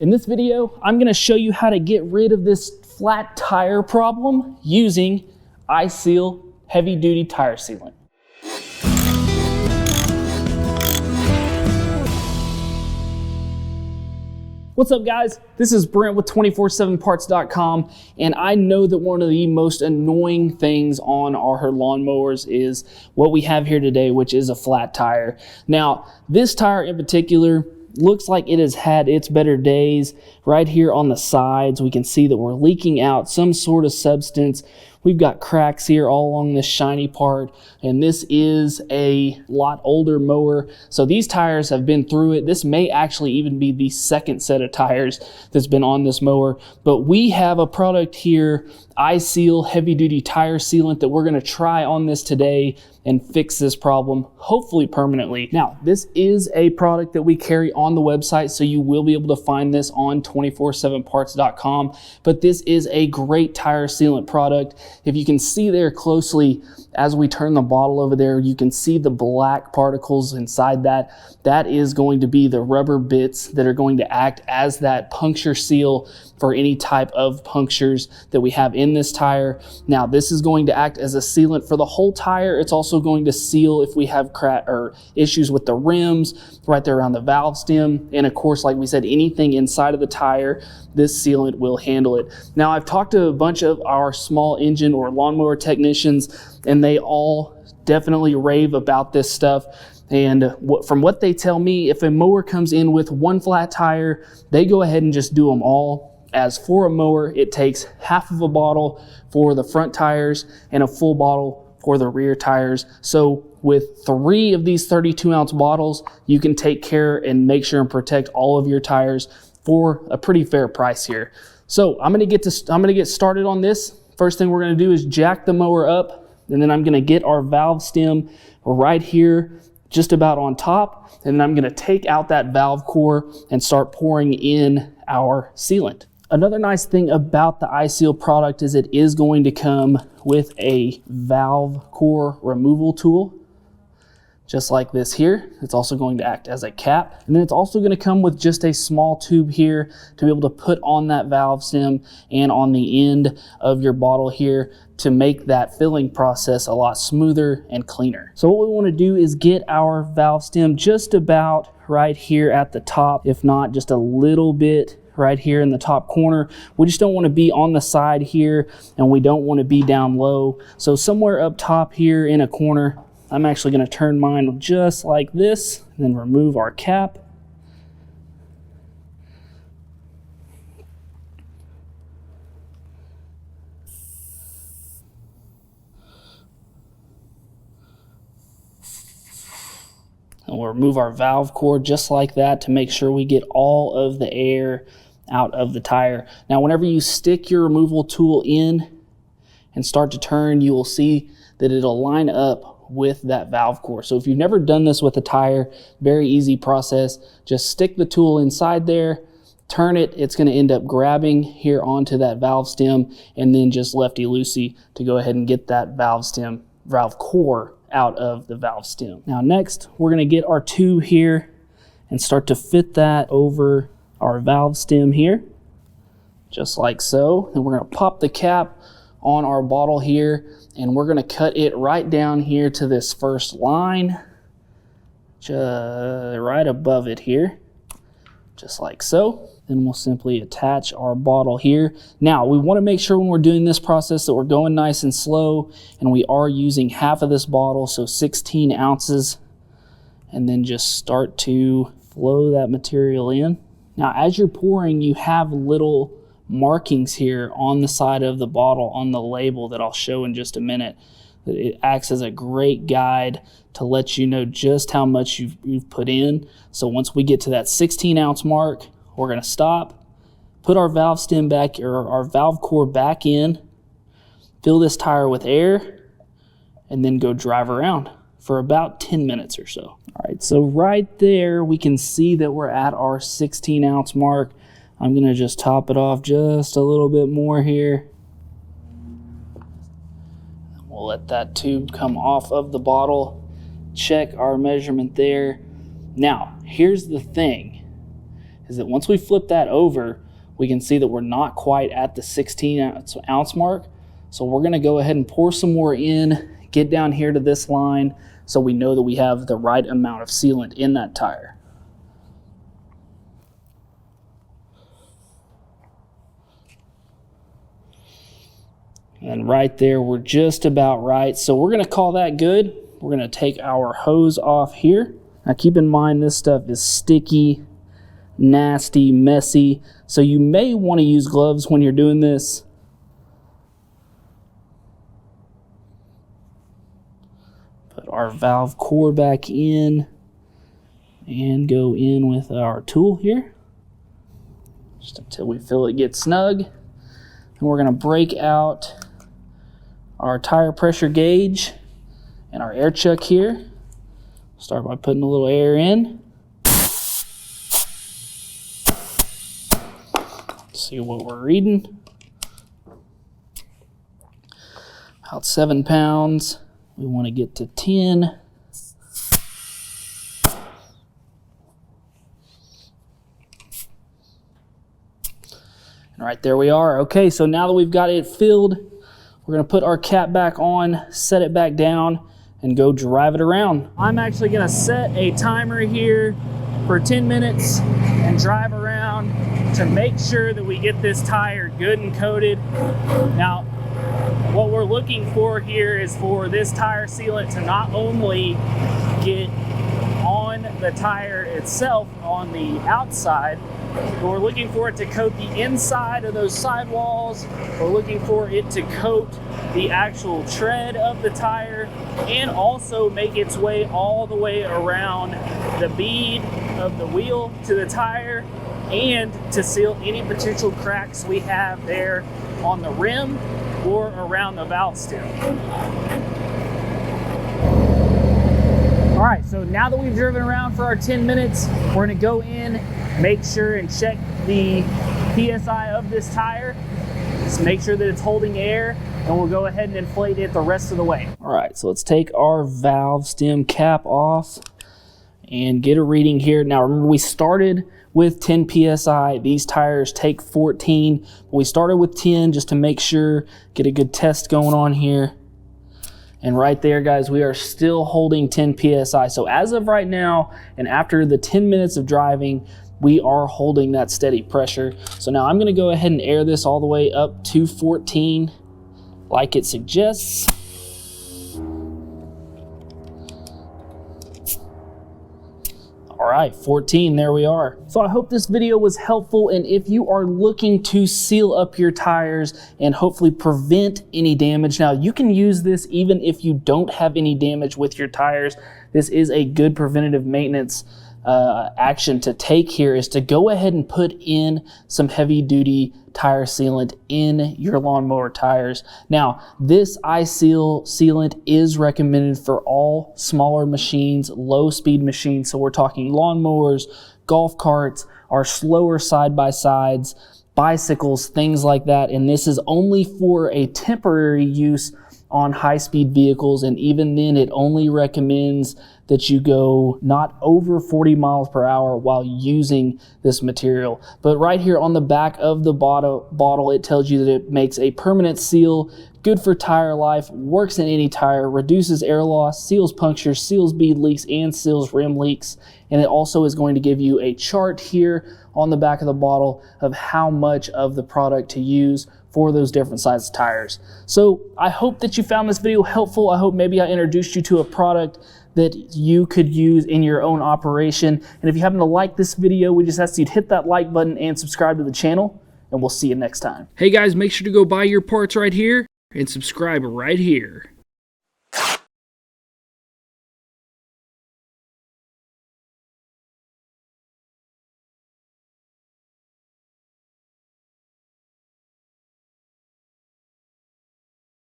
In this video, I'm going to show you how to get rid of this flat tire problem using iSeal Heavy Duty Tire Sealant. What's up, guys? This is Brent with 247parts.com, and I know that one of the most annoying things on our lawnmowers is what we have here today, which is a flat tire. Now, this tire in particular looks like it has had its better days. Right here on the sides, we can see that we're leaking out some sort of substance. We've got cracks here all along this shiny part, and this is a lot older mower, so these tires have been through it. This may actually even be the second set of tires that's been on this mower, but we have a product here, iSeal Heavy Duty Tire Sealant, that we're going to try on this today and fix this problem, hopefully permanently. Now, this is a product that we carry on the website, so you will be able to find this on 247parts.com, but this is a great tire sealant product. If you can see there closely, as we turn the bottle over there, you can see the black particles inside that. That is going to be the rubber bits that are going to act as that puncture seal for any type of punctures that we have in this tire. Now, this is going to act as a sealant for the whole tire. It's also going to seal if we have issues with the rims right there around the valve stem. And of course, like we said, anything inside of the tire, this sealant will handle it. Now, I've talked to a bunch of our small engine or lawnmower technicians, and they all definitely rave about this stuff. And from what they tell me, if a mower comes in with one flat tire, they go ahead and just do them all. As for a mower, it takes half of a bottle for the front tires and a full bottle for the rear tires. So with 3 of these 32-ounce bottles, you can take care and make sure and protect all of your tires for a pretty fair price here. So I'm gonna get started on this. First thing we're gonna do is jack the mower up, and then I'm gonna get our valve stem right here, just about on top, and then I'm gonna take out that valve core and start pouring in our sealant. Another nice thing about the iSeal product is it is going to come with a valve core removal tool, just like this here. It's also going to act as a cap. And then it's also going to come with just a small tube here to be able to put on that valve stem and on the end of your bottle here to make that filling process a lot smoother and cleaner. So what we want to do is get our valve stem just about right here at the top, if not just a little bit right here in the top corner. We just don't want to be on the side here, and we don't want to be down low. So somewhere up top here in a corner, I'm actually going to turn mine just like this, and then remove our cap. And we'll remove our valve core just like that to make sure we get all of the air out of the tire. Now, whenever you stick your removal tool in and start to turn, you will see that it'll line up with that valve core. So if you've never done this with a tire, very easy process. Just stick the tool inside there, turn it, it's going to end up grabbing here onto that valve stem, and then just lefty-loosey to go ahead and get that valve core out of the valve stem. Now next, we're going to get our tube here and start to fit that over our valve stem here, just like so. And we're going to pop the cap on our bottle here, and we're going to cut it right down here to this first line, just right above it here, just like so. Then we'll simply attach our bottle here. Now, we want to make sure when we're doing this process that we're going nice and slow, and we are using half of this bottle, so 16 ounces, and then just start to flow that material in. Now, as you're pouring, you have little markings here on the side of the bottle on the label that I'll show in just a minute. It acts as a great guide to let you know just how much you've put in. So once we get to that 16-ounce mark, we're going to stop, put our valve stem back, or our valve core back in, fill this tire with air, and then go drive around for about 10 minutes or so. All right, so right there we can see that we're at our 16-ounce mark. I'm going to just top it off just a little bit more here. We'll let that tube come off of the bottle, check our measurement there. Now, here's the thing, is that once we flip that over, we can see that we're not quite at the 16 ounce mark. So we're gonna go ahead and pour some more in, get down here to this line so we know that we have the right amount of sealant in that tire. And right there, we're just about right. So we're gonna call that good. We're gonna take our hose off here. Now keep in mind, this stuff is sticky, nasty, messy. So you may wanna use gloves when you're doing this. Put our valve core back in and go in with our tool here, just until we feel it get snug. And we're gonna break out our tire pressure gauge and our air chuck here. Start by putting a little air in. See what we're reading. About 7 pounds. We want to get to 10. And right there we are. Okay, so now that we've got it filled, we're gonna put our cap back on, set it back down, and go drive it around. I'm actually gonna set a timer here for 10 minutes and drive around to make sure that we get this tire good and coated. Now, what we're looking for here is for this tire sealant to not only get on the tire itself on the outside, but we're looking for it to coat the inside of those sidewalls. We're looking for it to coat the actual tread of the tire and also make its way all the way around the bead of the wheel to the tire, and to seal any potential cracks we have there on the rim or around the valve stem. All right, so now that we've driven around for our 10 minutes, we're gonna go in, make sure and check the PSI of this tire. Just make sure that it's holding air, and we'll go ahead and inflate it the rest of the way. All right, so let's take our valve stem cap off and get a reading here. Now remember, we started with 10 PSI. These tires take 14. But we started with 10 just to make sure, get a good test going on here. And right there, guys, we are still holding 10 PSI. So as of right now, and after the 10 minutes of driving, we are holding that steady pressure. So now I'm gonna go ahead and air this all the way up to 14, like it suggests. All right, 14, there we are. So I hope this video was helpful, and if you are looking to seal up your tires and hopefully prevent any damage, now you can use this even if you don't have any damage with your tires. This is a good preventative maintenance action to take here, is to go ahead and put in some heavy duty tire sealant in your lawnmower tires. Now, this iSeal sealant is recommended for all smaller machines, low speed machines. So we're talking lawnmowers, golf carts, our slower side-by-sides, bicycles, things like that. And this is only for a temporary use on high-speed vehicles, and even then it only recommends that you go not over 40 miles per hour while using this material. But right here on the back of the bottle, it tells you that it makes a permanent seal, good for tire life, works in any tire, reduces air loss, seals punctures, seals bead leaks, and seals rim leaks. And it also is going to give you a chart here on the back of the bottle of how much of the product to use for those different sized tires. So I hope that you found this video helpful. I hope maybe I introduced you to a product that you could use in your own operation. And if you happen to like this video, we just ask you to hit that like button and subscribe to the channel, and we'll see you next time. Hey guys, make sure to go buy your parts right here and subscribe right here.